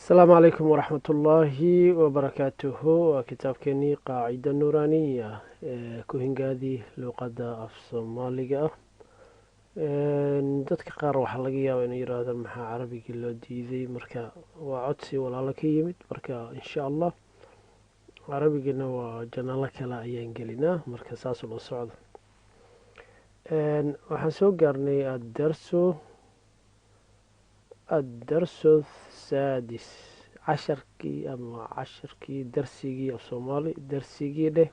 السلام عليكم ورحمة الله وبركاته. وكتاب كني قاعدة نورانية كوهنجادي لغة af Soomaaliga dadka qaar waxaa laga yaabaa inay yiraahdaan maxaa carabigii loo diiday, marka waa codsi walaalo ka yimid. marka insha allah carabigana waa janalo kale ayaan gelinaa, marka saas ula socdo. waxaan soo gaarnay الدرس السادس casharkii ama cashirkii darsigii af soomaali darsigii dheh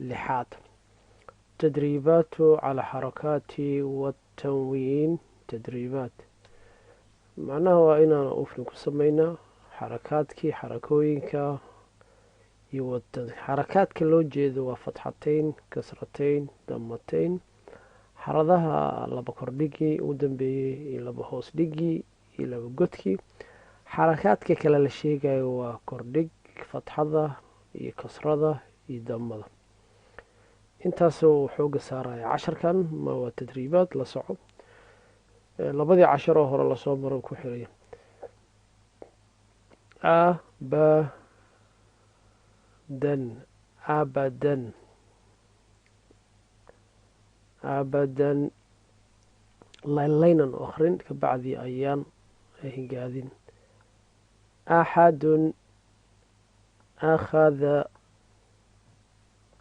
lixaad. تدريبات على حركات والتنوين. تدريبات macnaha waa inaan ufrin ku sameynaa xarakaadkii xarakooyinka iyo xarakaadka loo jeedo waa fatxateyn, kasrateyn, damateyn, xaradaha laba kordhigii u dambeeyey iyo laba hoos dhigii iyo laba godkii. xarakaadka kale la sheegayo waa kordhig, fatxada iyo kasrada iyo damada. intaasoo xooga saaraya casharkan ma waa tadriibaad la soco. labadii cashar oo hore lasoo maro ku xiraya abadan laynan u akrin kabacdii ayaan hingaadin. axadun akhada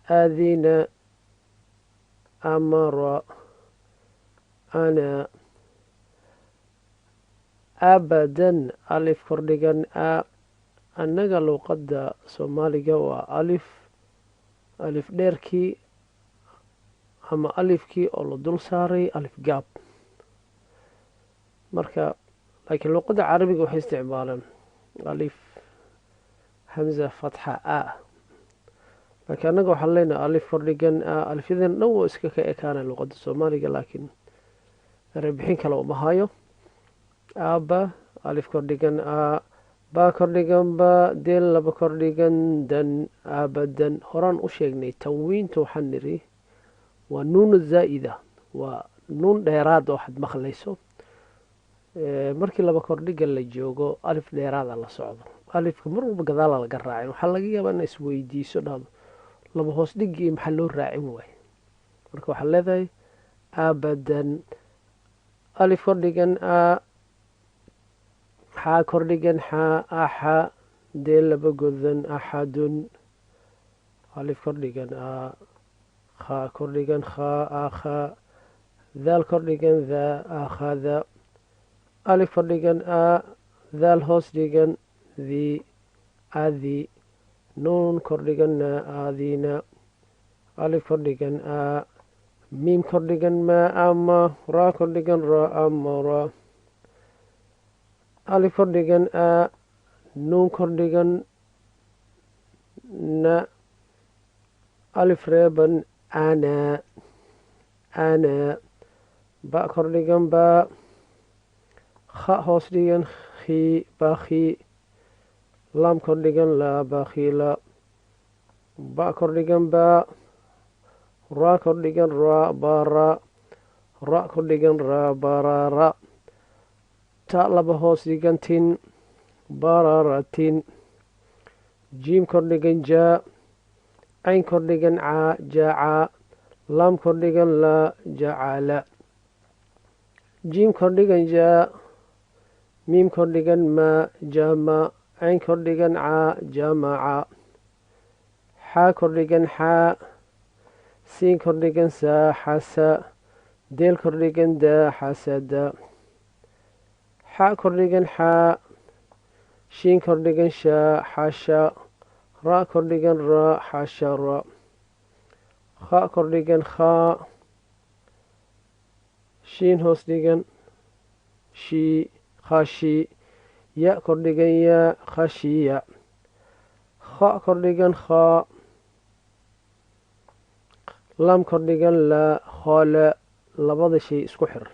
adina amara ana abadan alif kordhigan annaga luuqadda soomaaliga waa alif dheerkii ama alifkii oo la dul saaray alif gaab. marka laakiin luuqadda carabiga waxay isticmaalaan alif hamza fatxa laakiin annaga waxaan leenahay alif kordhigan alifyadan dhan waa iska ka ekaana luuqadda soomaaliga, laakiin erebixin kale uma hayo. aba alif kordhigan ba kordhigan ba deel laba kordhigan dan abadan. horaan u sheegnay tanwiinta waxaan niri waa nuun zaa'ida, waa nuun dheeraad oo waxaad maqlayso markii laba kordhiga la joogo alif dheeraada la socdo. alifka mar walba gadaala laga raacin. waxaa laga yaabaa ina isweydiiso dhahdo laba hoos dhigii maxaa loo raacin waay. marka waxaa leedahay abadan alif kordhigan xaa kordhigan axa deel laba godan axadun alif kordhigan khaa kordhigan akha daal kordhigan akhada alif kordhigan daal hoos dhigan adi nuun kordhiganna adina alif kordhigan miim kordhigan ama raa kordhigan amara alif kordhigan nuun kordhigan na alif reeban ana ba kordhigan ba kha hoos dhigan baki lam kordhigan la bakila ba kordhigan ba ra kordhigan bara ra kordhigan barara ta laba hoos dhigan tin bararatin jiim kordhigan ja cayn kordhigan jaca lam kordhigan la jacala jiim kordhigan ja miim kordhigan ma jama cayn kordhigan jamaca xaa kordhigan xaa siin kordhigan xasa deel kordhigan xasada xaa kordhigan xaa shiin kordhigan xasha ra kordhigan xashara kha kordhigan shiin hoos dhigan khashi ya kordhigan khashiya kha kordhigan lam kordhigan la khole labada shay isku xir.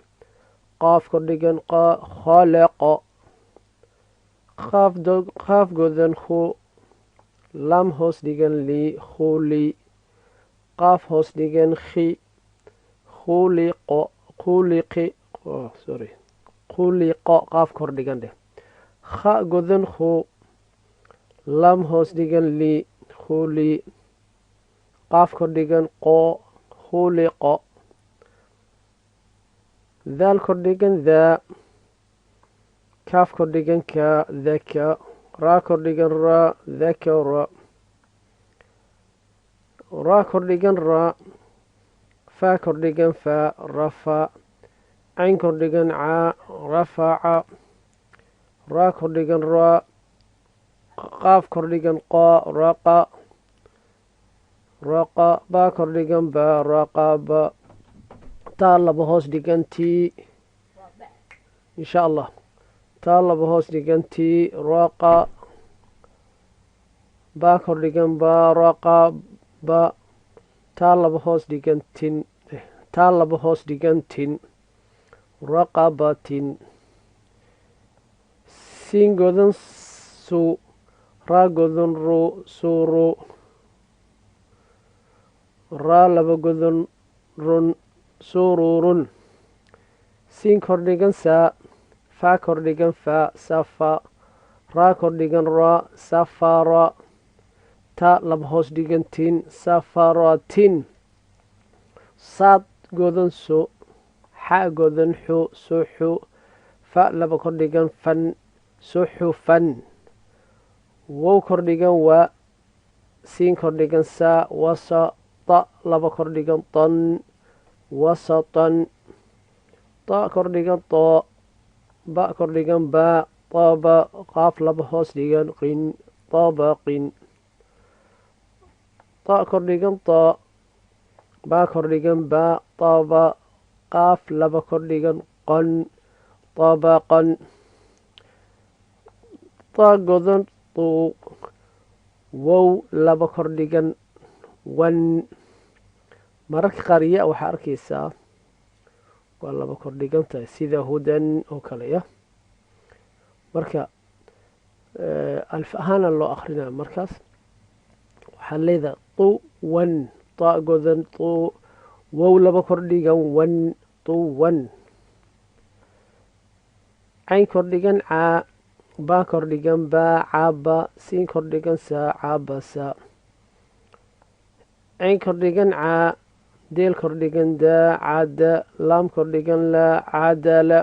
qaaf kordhigan khaleqo qaaf godan khu lam hoos dhigan li khuli qaaf hoos dhigan khuliqo qaaf kordhigan dheh kha godan khu lam hoos dhigan li khuli qaaf kordhigan qoo khuliqo daal kordhigan daa kaaf kordhigan ka daka raa kordhigan raa dakara raa kordhigan raa faa kordhigan faa rafa cayn kordhigan caa rafaca raa kordhigan raa qaaf kordhigan qaa raqa raqa baa kordhigan baa raqaba taa laba hoos dhigan tii insha allah taa laba hoos dhigan tii raqa baa kordhigan baa raqaba taa laba hoos dhigan tin taa laba hoos dhigan tin raqabatin siin godan su raa godan ru suru raa laba godan run sururun siin kordhigan saa faa kordhigan faa safa raa kordhigan raa safara taa laba hoos dhigan tin safaratin saad godan su xa godan xu suxu fa laba kordhigan fan suxufan wow kordhigan waa siin kordhigan saa wasata laba kordhigan tan wasatan ta kordhigan too ba kordhigan baa taba qaaf laba hoos dhigan qin tabaqin ta kordhigan ta baa kordhigan baa taba qaaf laba kordhigan qon tabaqan ta godan tuu wow laba kordhigan wan mararka qaar ya waxaa arkaysaa waa laba kordhigan tahay sida hudan oo kale ya marka alif ahaana loo akrinaa markaas waxaa leedahay tuwan ta godan tuu wow laba kordhigan wan tuwan cayn kordhigan caa baa kordhigan baa caaba siin kordhigan saa caabasa cayn kordhigan caa deel kordhigan daa caada laam kordhigan laa caadala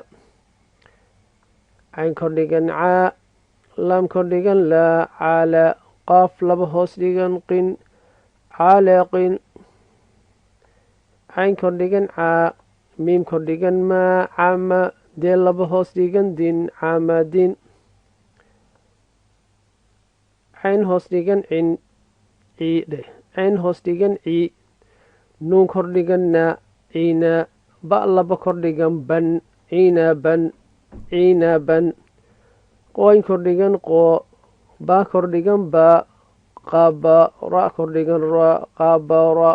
cayn kordhigan caa laam kordhigan laa caala qaaf laba hoos dhigan qin caaleqin cayn kordhigan caa miim kordhigan maa cama deel laba hoos dhigan din camadin cayn hoos dhigan cin ciidhe cayn hoos dhigan cii nuun kordhigan na ciina ba laba kordhigan ban ciinaban ciinaban qooyn kordhigan qoo baa kordhigan baa qaba ra kordhigan ra qabara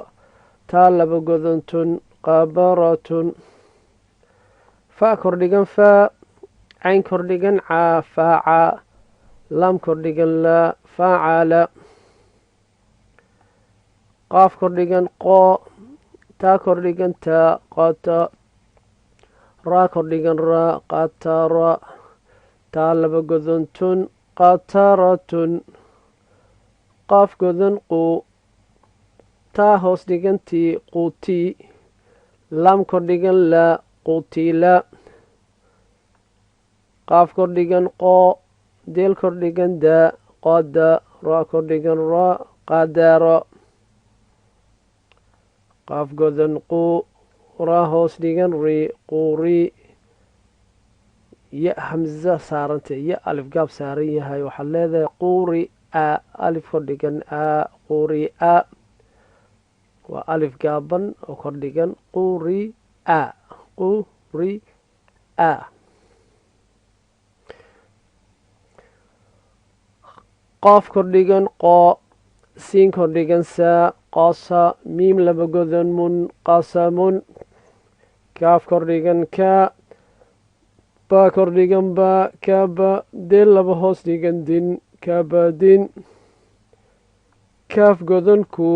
taa laba godan tun qabaratun fa kordhigan faa cayn kordhigan caa faaca lam kordhigan laa faacala qaaf kordhigan qoo taa kordhigan taa qata raa kordhigan raa qatara taa laba godan tun qataratun qaaf godan quu taa hoos dhigan tii quutii lam kordhigan laa qutila qaaf kordhigan qoo deel kordhigan daa qada raa kordhigan raa qadara qaaf godan quu raa hoos dhigan ri quuri ya hamza saarantay ya alif gaab saaran yahay waxaad leedahay quuri a alif kordhigan a quuri a waa alif gaaban oo kordhigan quuri a quri a qaaf kordhigan qoo siin kordhigan saa qasa miim laba godan mun qasamun kaaf kordhigan kaa baa kordhigan baa kaaba deel laba hoos dhigan din kaabadin kaaf godan ku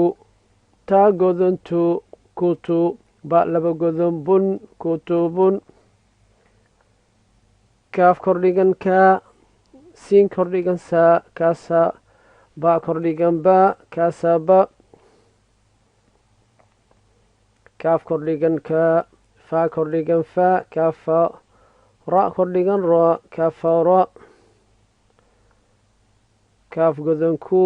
taa godan tu kutu ba laba godan bun kutubun kaaf kordhigan kaa siin kordhigan saa kaasaa ba kordhigan ba kaasaa ba kaaf kordhigan kaa faa kordhigan faa kaafa ra kordhigan ra kaafa ra kaaf godan ku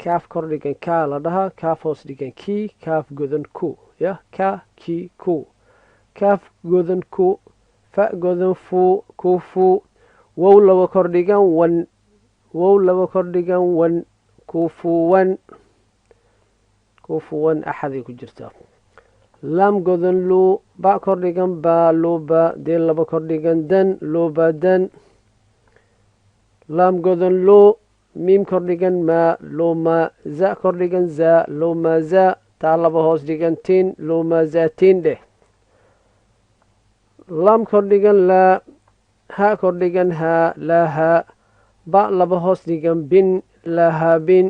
kaaf kordhigan kaa la dhahaa kaaf hoos dhigan kii kaaf godan ku ya ka kii ku kaaf godan ku fa godan fu ku fu wow laba kordhigan wan wow laba kordhigan wan kufuwan kufuwan axaday ku jirtaa lam godan lu ba kordhigan ba luba deel laba kordhigan dan luba dan lam godan lu miim kordhigan ma luma za kordhigan za luma za taa laba hoos dhigan tin luma zatin dheh lam kordhigan laa ha kordhigan haa laaha ba laba hoos dhigan bin laaha bin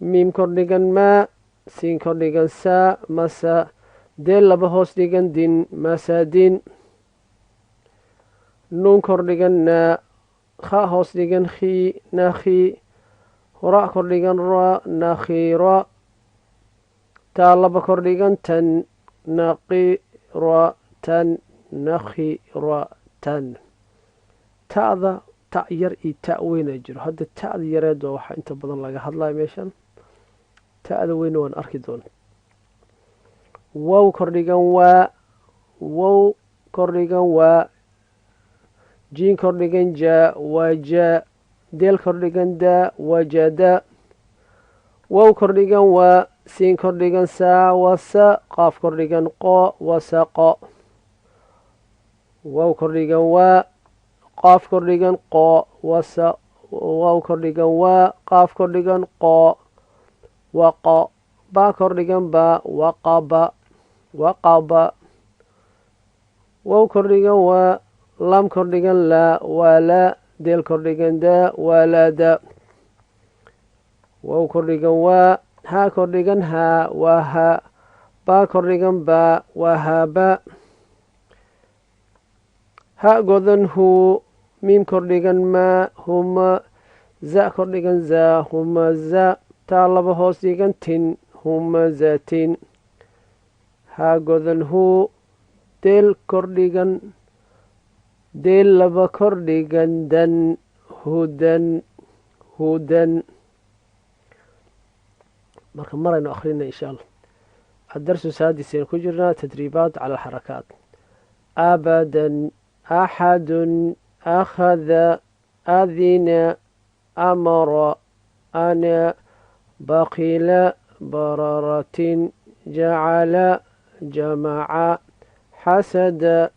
miim kordhigan maa siin kordhigan saa masa deel laba hoos dhigan din masadin nuun kordhigan naa ha hoos dhigan khii nakhi ra kordhigan ra nakhira taa laba kordhigan tan naqiratan nakhiratan ta'da ta' yar iyo ta' weyna jiro hadda ta'da yareed waa waxaa inta badan laga hadlaya meeshan ta'da weyna waan arki doona wow kordhigan waa wow kordhigan waa jiin kordhigan jaa waa jaa deel kordhigan daa waa jaada wow kordhigan waa siin kordhigan saa waa sa qaaf kordhigan qo waa saqo wow kordhigan waa qaaf kordhigan qo waa sa wow kordhigan waa qaaf kordhigan qo waa qo ba kordhigan ba waqaba waqaba wow kordhigan waa lam kordhigan laa waa laa deel kordhigan daa waa laada wow kordhigan waa haa kordhigan haa waa haa ba kordhigan ba waa haaba ha godan huu miim kordhigan maa huma za kordhigan zaa huma za taa laba hoos dhigan tin huma zatin ha godan huu deel kordhigan deel laba kordhigan dan hudan hudan marka maraynu akhrina insha allah الدرس السادس كجرنا تدريبات على الحركات أبدا أحد أخذ أذن أمر أنا بخيل بررة جعل جمع حسد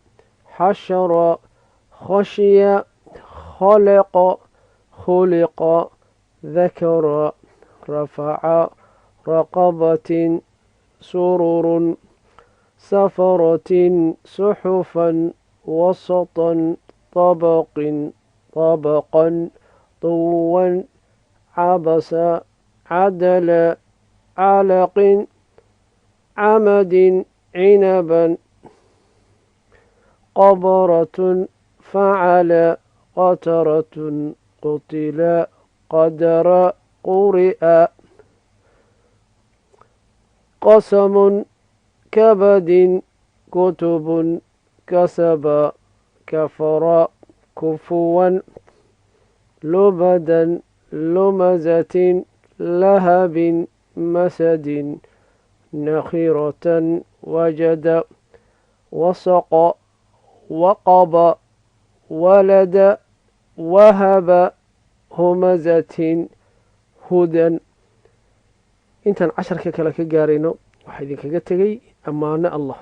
حشر خشي خلق خلق ذكر رفع رقبة سرر سفرة صحفا وسطا طبق طبقا طوا عبس عدل علق عمد عنبا قبرة فعل قترة قتل قدر قرئ قسم كبد كتب كسب كفر كفوا لبدا لمزة لهب مسد نخيرة وجد وسق وقب ولد وهب همزة هدى intaan casharka kale ka gaarayno waxaa idinkaga tegay ammaano allah